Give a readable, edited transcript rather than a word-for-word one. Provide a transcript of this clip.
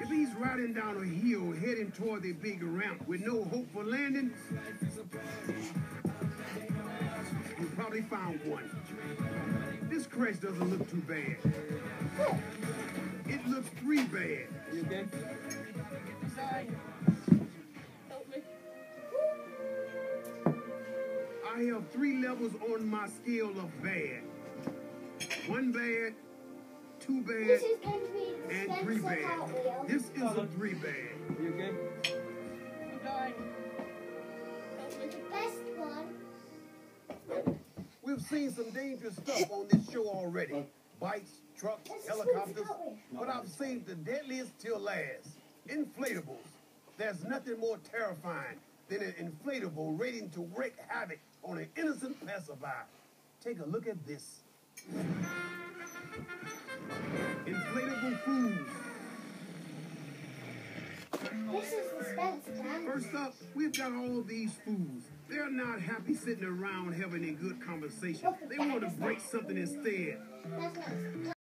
If he's riding down a hill heading toward the big ramp with no hope for landing, you probably found one. This crash doesn't look too bad. It looks 3 bad. You okay? Sorry. Help me. I have 3 levels on my scale of bad. 1 bad, 2 bad, This is going to be and Spencer 3 bad. Cartwheel. This is a 3 bad. You okay? I'm dying. Help me. The best one. We've seen some dangerous stuff on this show already. Bikes, trucks, This is helicopters. Spencer Cartwheel. But I've saved the deadliest till last. Inflatables. There's nothing more terrifying than an inflatable ready to wreak havoc on an innocent passerby. Take a look at this. Inflatable fools. This is the Spencer tank. First up, we've got all these fools. They're not happy sitting around having a good conversation. They want to break something instead. That's not